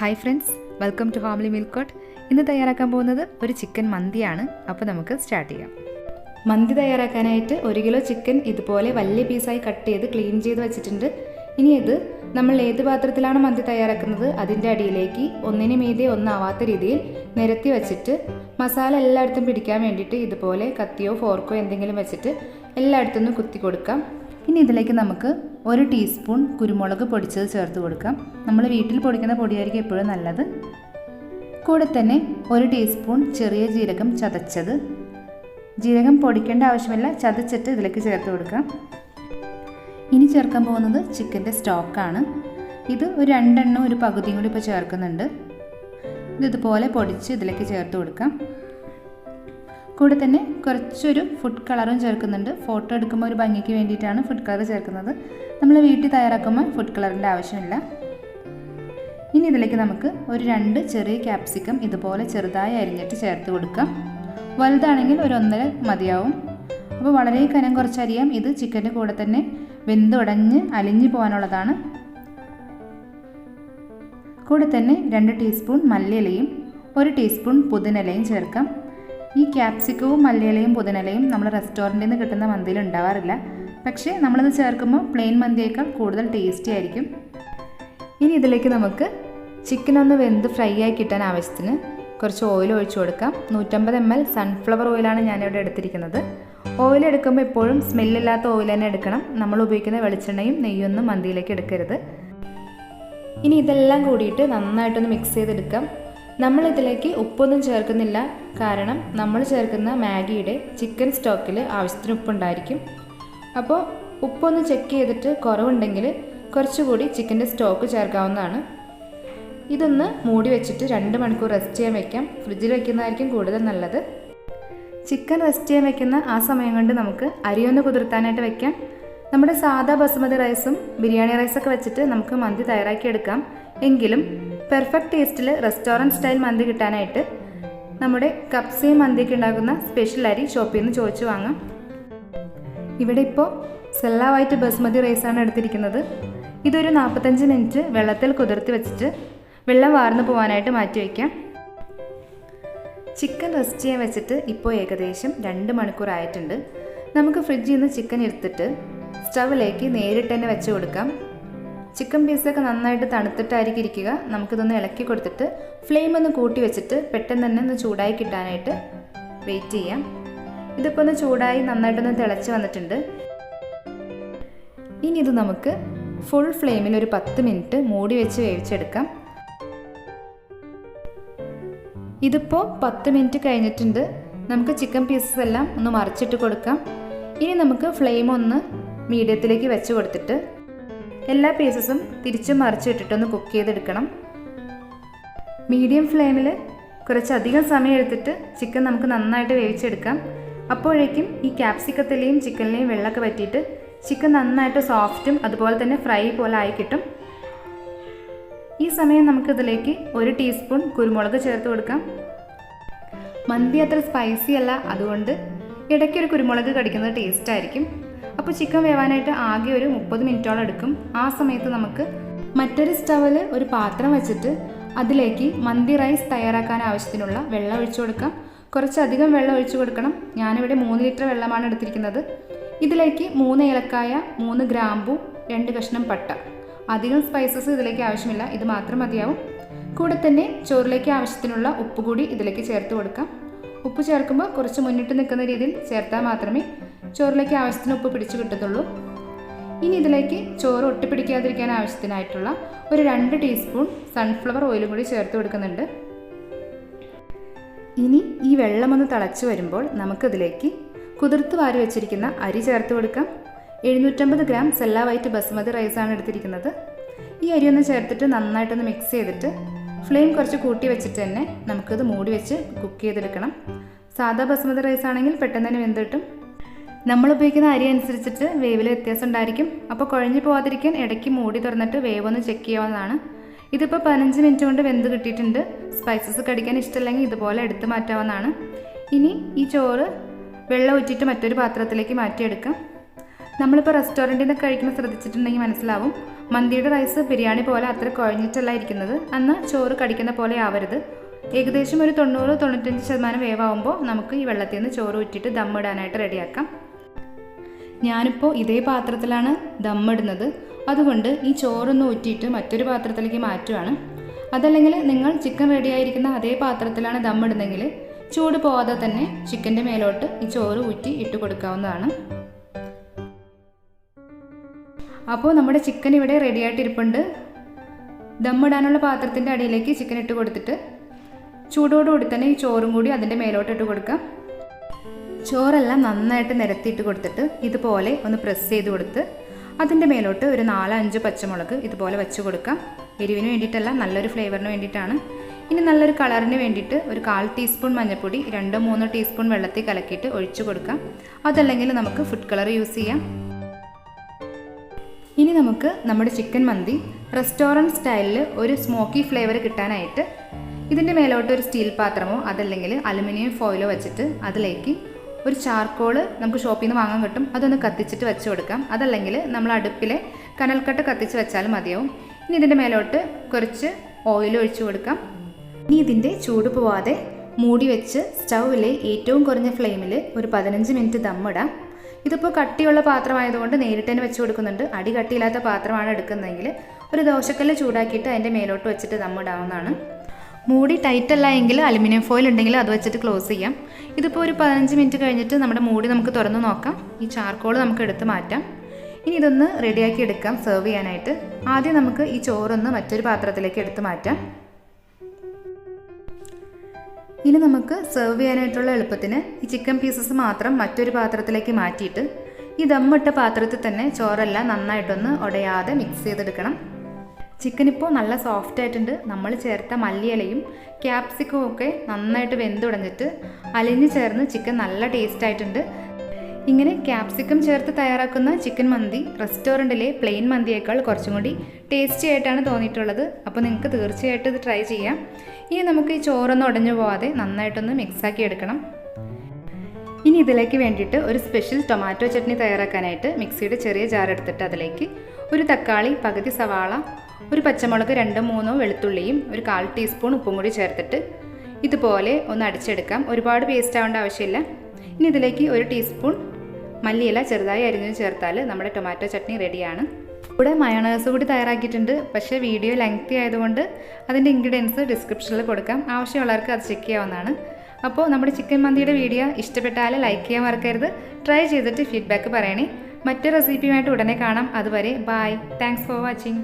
Hi friends, welcome to homelymealcourt. ഇന്ന് തയ്യാറാക്കാൻ പോകുന്നത് ഒരു ചിക്കൻ മന്തിയാണ്. അപ്പോൾ നമുക്ക് സ്റ്റാർട്ട് ചെയ്യാം. മന്തി തയ്യാറാക്കാനായിട്ട് 1 കിലോ ചിക്കൻ ഇതുപോലെ വലിയ പീസായി കട്ട് ചെയ്ത് ക്ലീൻ ചെയ്ത് വെച്ചിട്ടുണ്ട്. ഇനി ഇത് നമ്മൾ ഏത് പാത്രത്തിലാണ് മന്തി തയ്യാറാക്കുന്നത് അതിൻ്റെ അടിയിലേക്ക് ഒന്നിന് മീതെ ഒന്നാവാത്ത രീതിയിൽ നിരത്തി വെച്ചിട്ട് മസാല എല്ലായിടത്തും പിടിക്കാൻ വേണ്ടിയിട്ട് ഇതുപോലെ കത്തിയോ ഫോർക്കോ എന്തെങ്കിലും വെച്ചിട്ട് എല്ലായിടത്തും കുത്തി കൊടുക്കാം. ഇനി ഇതിലേക്ക് നമുക്ക് 1 ടീസ്പൂൺ കുരുമുളക് പൊടിച്ചത് ചേർത്ത് കൊടുക്കാം. നമ്മൾ വീട്ടിൽ പൊടിക്കുന്ന പൊടിയായിരിക്കും എപ്പോഴും നല്ലത്. കൂടെ തന്നെ 1 ടീസ്പൂൺ ചെറിയ ജീരകം ചതച്ചത്. ജീരകം പൊടിക്കേണ്ട ആവശ്യമില്ല, ചതച്ചിട്ട് ഇതിലേക്ക് ചേർത്ത് കൊടുക്കാം. ഇനി ചേർക്കാൻ പോകുന്നത് ചിക്കൻ്റെ സ്റ്റോക്കാണ്. ഇത് ഒരു 2 എണ്ണം ഒരു പകുതിയും കൂടി ഇപ്പോൾ ചേർക്കുന്നുണ്ട്. ഇതുപോലെ പൊടിച്ച് ഇതിലേക്ക് ചേർത്ത് കൊടുക്കാം. കൂടെ തന്നെ കുറച്ചൊരു ഫുഡ് കളറും ചേർക്കുന്നുണ്ട്. ഫോട്ടോ എടുക്കുമ്പോൾ ഒരു ഭംഗിക്ക് വേണ്ടിയിട്ടാണ് ഫുഡ് കളർ ചേർക്കുന്നത്. നമ്മൾ വീട്ടിൽ തയ്യാറാക്കുമ്പോൾ ഫുഡ് കളറിൻ്റെ ആവശ്യമില്ല. ഇനി ഇതിലേക്ക് നമുക്ക് ഒരു 2 ചെറിയ ക്യാപ്സിക്കം ഇതുപോലെ ചെറുതായി അരിഞ്ഞിട്ട് ചേർത്ത് കൊടുക്കാം. വലുതാണെങ്കിൽ ഒരു 1.5 മതിയാവും. അപ്പോൾ വളരെ കനം കുറച്ചരിയാം. ഇത് ചിക്കൻ്റെ കൂടെ തന്നെ വെന്തുടഞ്ഞ് അലിഞ്ഞു പോകാനുള്ളതാണ്. കൂടെ തന്നെ 2 ടീസ്പൂൺ മല്ലിയിലയും 1 ടീസ്പൂൺ പുതിനയിലയും ചേർക്കാം. ഈ ക്യാപ്സിക്കവും മല്ലിയിലയും പുതിനയിലയും നമ്മൾ റെസ്റ്റോറൻറ്റിൽ നിന്ന് കിട്ടുന്ന മന്തിയിൽ ഉണ്ടാവാറില്ല. പക്ഷേ നമ്മളിത് ചേർക്കുമ്പോൾ പ്ലെയിൻ മന്തിയേക്കാൾ കൂടുതൽ ടേസ്റ്റി ആയിരിക്കും. ഇനി ഇതിലേക്ക് നമുക്ക് ചിക്കൻ ഒന്ന് വെന്ത് ഫ്രൈ ആയി കിട്ടാൻ ആവശ്യത്തിന് കുറച്ച് ഓയിൽ ഒഴിച്ചു കൊടുക്കാം. 150 ml സൺഫ്ലവർ ഓയിലാണ് ഞാനിവിടെ എടുത്തിരിക്കുന്നത്. ഓയിൽ എടുക്കുമ്പോൾ എപ്പോഴും സ്മെല്ലില്ലാത്ത ഓയിൽ തന്നെ എടുക്കണം. നമ്മൾ ഉപയോഗിക്കുന്ന വെളിച്ചെണ്ണയും നെയ്യൊന്നും മന്തിയിലേക്ക് എടുക്കരുത്. ഇനി ഇതെല്ലാം കൂടിയിട്ട് നന്നായിട്ടൊന്ന് മിക്സ് ചെയ്തെടുക്കാം. നമ്മളിതിലേക്ക് ഉപ്പൊന്നും ചേർക്കുന്നില്ല, കാരണം നമ്മൾ ചേർക്കുന്ന മാഗിയുടെ ചിക്കൻ സ്റ്റോക്കിൽ ആവശ്യത്തിന് ഉപ്പുണ്ടായിരിക്കും. അപ്പോൾ ഉപ്പൊന്ന് ചെക്ക് ചെയ്തിട്ട് കുറവുണ്ടെങ്കിൽ കുറച്ചുകൂടി ചിക്കൻ്റെ സ്റ്റോക്ക് ചേർക്കാവുന്നതാണ്. ഇതൊന്ന് മൂടി വെച്ചിട്ട് 2 മണിക്കൂർ റെസ്റ്റ് ചെയ്യാൻ വയ്ക്കാം. ഫ്രിഡ്ജിൽ വയ്ക്കുന്നതായിരിക്കും കൂടുതൽ നല്ലത്. ചിക്കൻ റെസ്റ്റ് ചെയ്യാൻ വയ്ക്കുന്ന ആ സമയം കൊണ്ട് നമുക്ക് അരിയൊന്ന് കുതിർത്താനായിട്ട് വയ്ക്കാം. നമ്മുടെ സാധാ ബസ്മതി റൈസും ബിരിയാണി റൈസൊക്കെ വെച്ചിട്ട് നമുക്ക് മന്തി തയ്യാറാക്കിയെടുക്കാം. എങ്കിലും പെർഫെക്റ്റ് ടേസ്റ്റിൽ റെസ്റ്റോറൻറ്റ് സ്റ്റൈൽ മന്തി കിട്ടാനായിട്ട് നമ്മുടെ കപ്സയും മന്തിയൊക്കെ ഉണ്ടാക്കുന്ന സ്പെഷ്യൽ അരി ഷോപ്പിൽ നിന്ന് ചോദിച്ചു വാങ്ങാം. ഇവിടെ ഇപ്പോൾ sellawhitebasmathirice റൈസാണ് എടുത്തിരിക്കുന്നത്. ഇതൊരു 45 മിനിറ്റ് വെള്ളത്തിൽ കുതിർത്തി വെച്ചിട്ട് വെള്ളം വാർന്നു പോകാനായിട്ട് മാറ്റി വയ്ക്കാം. ചിക്കൻ റെസ്റ്റ് ചെയ്യാൻ വെച്ചിട്ട് ഇപ്പോൾ ഏകദേശം 2 മണിക്കൂർ ആയിട്ടുണ്ട്. നമുക്ക് ഫ്രിഡ്ജിൽ നിന്ന് ചിക്കൻ എടുത്തിട്ട് സ്റ്റവിലേക്ക് നേരിട്ട് തന്നെ വെച്ച് കൊടുക്കാം. ചിക്കൻ പീസൊക്കെ നന്നായിട്ട് തണുത്തിട്ടായിരിക്കും ഇരിക്കുക. നമുക്കിതൊന്ന് ഇളക്കി കൊടുത്തിട്ട് ഫ്ലെയിം ഒന്ന് കൂട്ടി വെച്ചിട്ട് പെട്ടെന്ന് തന്നെ ഒന്ന് ചൂടായി കിട്ടാനായിട്ട് വെയിറ്റ് ചെയ്യാം. ഇതിപ്പോൾ ഒന്ന് ചൂടായി നന്നായിട്ടൊന്ന് തിളച്ച് വന്നിട്ടുണ്ട്. ഇനി ഇത് നമുക്ക് ഫുൾ ഫ്ലെയിമിൽ ഒരു 10 മിനിറ്റ് മൂടി വെച്ച് വേവിച്ചെടുക്കാം. ഇതിപ്പോൾ 10 മിനിറ്റ് കഴിഞ്ഞിട്ടുണ്ട്. നമുക്ക് ചിക്കൻ പീസസ് എല്ലാം ഒന്ന് മറിച്ചിട്ട് കൊടുക്കാം. ഇനി നമുക്ക് ഫ്ലെയിം ഒന്ന് മീഡിയത്തിലേക്ക് വെച്ച് കൊടുത്തിട്ട് എല്ലാ പീസസും തിരിച്ചും മറിച്ചിട്ടിട്ടൊന്ന് കുക്ക് ചെയ്തെടുക്കണം. മീഡിയം ഫ്ലെയിമിൽ കുറച്ചധികം സമയം എടുത്തിട്ട് ചിക്കൻ നമുക്ക് നന്നായിട്ട് വേവിച്ചെടുക്കാം. അപ്പോഴേക്കും ഈ ക്യാപ്സിക്കത്തിലെയും ചിക്കനിലെയും വെള്ളമൊക്കെ പറ്റിയിട്ട് ചിക്കൻ നന്നായിട്ട് സോഫ്റ്റും അതുപോലെ തന്നെ ഫ്രൈ പോലെ ആയി കിട്ടും. ഈ സമയം നമുക്കിതിലേക്ക് 1 ടീസ്പൂൺ കുരുമുളക് ചേർത്ത് കൊടുക്കാം. മന്തി അത്ര സ്പൈസി അല്ല, അതുകൊണ്ട് ഇടയ്ക്കൊരു കുരുമുളക് കടിക്കുന്നത് ടേസ്റ്റ് ആയിരിക്കും. അപ്പോൾ ചിക്കൻ വേവാനായിട്ട് ആകെ ഒരു 30 മിനിറ്റോളം എടുക്കും. ആ സമയത്ത് നമുക്ക് മറ്റൊരു സ്റ്റവിൽ ഒരു പാത്രം വെച്ചിട്ട് അതിലേക്ക് മന്തി റൈസ് തയ്യാറാക്കാൻ ആവശ്യത്തിനുള്ള വെള്ളം ഒഴിച്ചു കൊടുക്കാം. കുറച്ചധികം വെള്ളം ഒഴിച്ചു കൊടുക്കണം. ഞാനിവിടെ 3 ലിറ്റർ വെള്ളമാണ് എടുത്തിരിക്കുന്നത്. ഇതിലേക്ക് 3 ഏലക്കായ, 3 ഗ്രാമ്പൂ, 2 കഷ്ണം പട്ട. അധികം സ്പൈസസ് ഇതിലേക്ക് ആവശ്യമില്ല, ഇത് മാത്രം മതിയാവും. കൂടെ തന്നെ ചോറിലേക്ക് ആവശ്യത്തിനുള്ള ഉപ്പ് കൂടി ഇതിലേക്ക് ചേർത്ത് കൊടുക്കാം. ഉപ്പ് ചേർക്കുമ്പോൾ കുറച്ച് മുന്നിട്ട് നിൽക്കുന്ന രീതിയിൽ ചേർത്താൽ മാത്രമേ ചോറിലേക്ക് ആവശ്യത്തിന് ഉപ്പ് പിടിച്ചു കിട്ടത്തുള്ളൂ. ഇനി ഇതിലേക്ക് ചോറ് ഒട്ടിപ്പിടിക്കാതിരിക്കാൻ ആവശ്യത്തിനായിട്ടുള്ള ഒരു 2 ടീസ്പൂൺ സൺഫ്ലവർ ഓയിലും കൂടി ചേർത്ത് കൊടുക്കുന്നുണ്ട്. ഇനി ഈ വെള്ളം ഒന്ന് തിളച്ച് വരുമ്പോൾ നമുക്കിതിലേക്ക് കുതിർത്ത് വാരി വെച്ചിരിക്കുന്ന അരി ചേർത്ത് കൊടുക്കാം. 750 ഗ്രാം sellawhitebasmathirice റൈസാണ് എടുത്തിരിക്കുന്നത്. ഈ അരി ഒന്ന് ചേർത്തിട്ട് നന്നായിട്ടൊന്ന് മിക്സ് ചെയ്തിട്ട് ഫ്ലെയിം കുറച്ച് കൂട്ടി വെച്ചിട്ട് തന്നെ നമുക്കിത് മൂടി വെച്ച് കുക്ക് ചെയ്തെടുക്കണം. സാധാ ബസ്മതി റൈസ് ആണെങ്കിൽ പെട്ടെന്ന് തന്നെ വെന്ത് കിട്ടും. നമ്മൾ ഉപയോഗിക്കുന്ന അരി അനുസരിച്ചിട്ട് വേവിൽ വ്യത്യാസം ഉണ്ടായിരിക്കും. അപ്പോൾ കുഴഞ്ഞു പോകാതിരിക്കാൻ ഇടയ്ക്ക് മൂടി തുറന്നിട്ട് വേവൊന്ന് ചെക്ക് ചെയ്യാവുന്നതാണ്. ഇതിപ്പോൾ 15 മിനിറ്റ് കൊണ്ട് വെന്ത് കിട്ടിയിട്ടുണ്ട്. സ്പൈസസ് കടിക്കാൻ ഇഷ്ടമില്ലെങ്കിൽ ഇതുപോലെ എടുത്ത് മാറ്റാവുന്നതാണ്. ഇനി ഈ ചോറ് വെള്ളം ഊറ്റിയിട്ട് മറ്റൊരു പാത്രത്തിലേക്ക് മാറ്റിയെടുക്കാം. നമ്മളിപ്പോൾ റെസ്റ്റോറൻറ്റിൽ നിന്ന് കഴിക്കുമ്പോൾ ശ്രദ്ധിച്ചിട്ടുണ്ടെങ്കിൽ മനസ്സിലാവും, മന്തിയുടെ റൈസ് ബിരിയാണി പോലെ അത്ര കുഴഞ്ഞിട്ടല്ല ഇരിക്കുന്നത്, എന്നാൽ ചോറ് കടിക്കുന്ന പോലെ ആവരുത്. ഏകദേശം ഒരു 90-95% വേവാകുമ്പോൾ നമുക്ക് ഈ വെള്ളത്തിൽ നിന്ന് ചോറ് ഊറ്റിയിട്ട് ദമ്മിടാനായിട്ട് റെഡിയാക്കാം. ഞാനിപ്പോൾ ഇതേ പാത്രത്തിലാണ് ദമ്മിടുന്നത്, അതുകൊണ്ട് ഈ ചോറൊന്ന് ഊറ്റിയിട്ട് മറ്റൊരു പാത്രത്തിലേക്ക് മാറ്റുകയാണ്. അതല്ലെങ്കിൽ നിങ്ങൾ ചിക്കൻ റെഡിയായിരിക്കുന്ന അതേ പാത്രത്തിലാണ് ദമ്മിടുന്നതെങ്കിൽ ചൂട് പോവാതെ തന്നെ ചിക്കൻ്റെ മേലോട്ട് ഈ ചോറ് ഊറ്റി ഇട്ട് കൊടുക്കാവുന്നതാണ്. അപ്പോൾ നമ്മുടെ ചിക്കൻ ഇവിടെ റെഡിയായിട്ടിരിപ്പുണ്ട്. ദമ്മിടാനുള്ള പാത്രത്തിൻ്റെ അടിയിലേക്ക് ചിക്കൻ ഇട്ട് കൊടുത്തിട്ട് ചൂടോടുകൂടി തന്നെ ഈ ചോറും കൂടി അതിൻ്റെ മേലോട്ട് ഇട്ട് കൊടുക്കാം. ചോറെല്ലാം നന്നായിട്ട് നിരത്തിയിട്ട് കൊടുത്തിട്ട് ഇതുപോലെ ഒന്ന് പ്രസ് ചെയ്ത് കൊടുത്ത് അതിൻ്റെ മേലോട്ട് ഒരു 4-5 പച്ചമുളക് ഇതുപോലെ വെച്ച് കൊടുക്കാം. എരിവിന് വേണ്ടിയിട്ടല്ല, നല്ലൊരു ഫ്ലേവറിന് വേണ്ടിയിട്ടാണ്. ഇനി നല്ലൊരു കളറിന് വേണ്ടിയിട്ട് ഒരു 1/4 ടീസ്പൂൺ മഞ്ഞൾപ്പൊടി 2-3 ടീസ്പൂൺ വെള്ളത്തിൽ കലക്കിയിട്ട് ഒഴിച്ചു കൊടുക്കാം. അതല്ലെങ്കിൽ നമുക്ക് ഫുഡ് കളർ യൂസ് ചെയ്യാം. ഇനി നമുക്ക് നമ്മുടെ ചിക്കൻ മന്തി റെസ്റ്റോറൻറ്റ് സ്റ്റൈലിൽ ഒരു സ്മോക്കി ഫ്ലേവർ കിട്ടാനായിട്ട് ഇതിൻ്റെ മേലോട്ട് ഒരു സ്റ്റീൽ പാത്രമോ അതല്ലെങ്കിൽ അലുമിനിയം ഫോയിലോ വെച്ചിട്ട് അതിലേക്ക് ഒരു ചാർക്കോള് നമുക്ക് ഷോപ്പിൽ നിന്ന് വാങ്ങാൻ കിട്ടും, അതൊന്ന് കത്തിച്ചിട്ട് വെച്ച് കൊടുക്കാം. അതല്ലെങ്കിൽ നമ്മൾ അടുപ്പിലെ കനൽക്കട്ട കത്തിച്ച് വെച്ചാലും മതിയാവും. ഇനി ഇതിൻ്റെ മേലോട്ട് കുറച്ച് ഓയിൽ ഒഴിച്ചു കൊടുക്കാം. ഇനി ഇതിൻ്റെ ചൂട് പോവാതെ മൂടി വെച്ച് സ്റ്റൗവിലെ ഏറ്റവും കുറഞ്ഞ ഫ്ലെയിമിൽ ഒരു 15 മിനിറ്റ് ദമ്മിടാം. ഇതിപ്പോൾ കട്ടിയുള്ള പാത്രമായതുകൊണ്ട് നേരിട്ട് തന്നെ വെച്ച് കൊടുക്കുന്നുണ്ട്. അടി കട്ടിയില്ലാത്ത പാത്രമാണ് എടുക്കുന്നതെങ്കിൽ ഒരു ദോശക്കല്ല് ചൂടാക്കിയിട്ട് അതിൻ്റെ മേലോട്ട് വെച്ചിട്ട് ദമ്മിടാവുന്നതാണ്. മൂടി ടൈറ്റ് അല്ല എങ്കിൽ അലുമിനിയം ഫോയിൽ ഉണ്ടെങ്കിൽ അത് വെച്ചിട്ട് ക്ലോസ് ചെയ്യാം. ഇതിപ്പോൾ ഒരു 15 മിനിറ്റ് കഴിഞ്ഞിട്ട് നമ്മുടെ മൂടി നമുക്ക് തുറന്ന് നോക്കാം. ഈ ചാർക്കോൾ നമുക്ക് എടുത്ത് മാറ്റാം. ഇനി ഇതൊന്ന് റെഡിയാക്കി എടുക്കാം സെർവ് ചെയ്യാനായിട്ട്. ആദ്യം നമുക്ക് ഈ ചോറൊന്ന് മറ്റൊരു പാത്രത്തിലേക്ക് എടുത്ത് മാറ്റാം. ഇനി നമുക്ക് സെർവ് ചെയ്യാനായിട്ടുള്ള എളുപ്പത്തിന് ഈ ചിക്കൻ പീസസ് മാത്രം മറ്റൊരു പാത്രത്തിലേക്ക് മാറ്റിയിട്ട് ഈ ദമ്മിട്ട പാത്രത്തിൽ തന്നെ ചോറെല്ലാം നന്നായിട്ടൊന്ന് ഉടയാതെ മിക്സ് ചെയ്തെടുക്കണം. ചിക്കൻ ഇപ്പോൾ നല്ല സോഫ്റ്റ് ആയിട്ടുണ്ട്. നമ്മൾ ചേർത്ത മല്ലിയിലയും ക്യാപ്സിക്കവും ഒക്കെ നന്നായിട്ട് വെന്തുടഞ്ഞിട്ട് അലിഞ്ഞ് ചേർന്ന് ചിക്കൻ നല്ല ടേസ്റ്റ് ആയിട്ടുണ്ട്. ഇങ്ങനെ ക്യാപ്സിക്കം ചേർത്ത് തയ്യാറാക്കുന്ന ചിക്കൻ മന്തി റെസ്റ്റോറൻറ്റിലെ പ്ലെയിൻ മന്തിയേക്കാൾ കുറച്ചും കൂടി ടേസ്റ്റി ആയിട്ടാണ് തോന്നിയിട്ടുള്ളത്. അപ്പോൾ നിങ്ങൾക്ക് തീർച്ചയായിട്ടും ഇത് ട്രൈ ചെയ്യാം. ഇനി നമുക്ക് ഈ ചോറൊന്നും ഉടഞ്ഞു പോവാതെ നന്നായിട്ടൊന്ന് മിക്സാക്കി എടുക്കണം. ഇനി ഇതിലേക്ക് വേണ്ടിയിട്ട് ഒരു സ്പെഷ്യൽ ടൊമാറ്റോ ചട്നി തയ്യാറാക്കാനായിട്ട് മിക്സിയുടെ ചെറിയ ജാർ എടുത്തിട്ട് അതിലേക്ക് ഒരു തക്കാളി, പകുതി സവാള, ഒരു പച്ചമുളക്, 2-3 വെളുത്തുള്ളിയും ഒരു 1/4 ടീസ്പൂൺ ഉപ്പും കൂടി ചേർത്തിട്ട് ഇതുപോലെ ഒന്ന് അടിച്ചെടുക്കാം. ഒരുപാട് പേസ്റ്റ് ആവേണ്ട ആവശ്യമില്ല. ഇനി ഇതിലേക്ക് 1 ടീസ്പൂൺ മല്ലിയില ചെറുതായി അരിഞ്ഞ് ചേർത്താൽ നമ്മുടെ ടൊമാറ്റോ ചട്നി റെഡിയാണ്. ഇവിടെ മയോണൈസ് കൂടി തയ്യാറാക്കിയിട്ടുണ്ട്. പക്ഷേ വീഡിയോ ലെങ്തി ആയതുകൊണ്ട് അതിൻ്റെ ഇൻഗ്രീഡിയൻസ് ഡിസ്ക്രിപ്ഷനിൽ കൊടുക്കാം. ആവശ്യമുള്ളവർക്ക് അത് ചെക്ക് ചെയ്യാവുന്നതാണ്. അപ്പോൾ നമ്മുടെ ചിക്കൻ മന്തിയുടെ വീഡിയോ ഇഷ്ടപ്പെട്ടാൽ ലൈക്ക് ചെയ്യാൻ മറക്കരുത്. ട്രൈ ചെയ്തിട്ട് ഫീഡ്ബാക്ക് പറയണേ. മറ്റൊരു റെസിപ്പിയുമായിട്ട് ഉടനെ കാണാം. അതുവരെ ബൈ. Thanks for watching.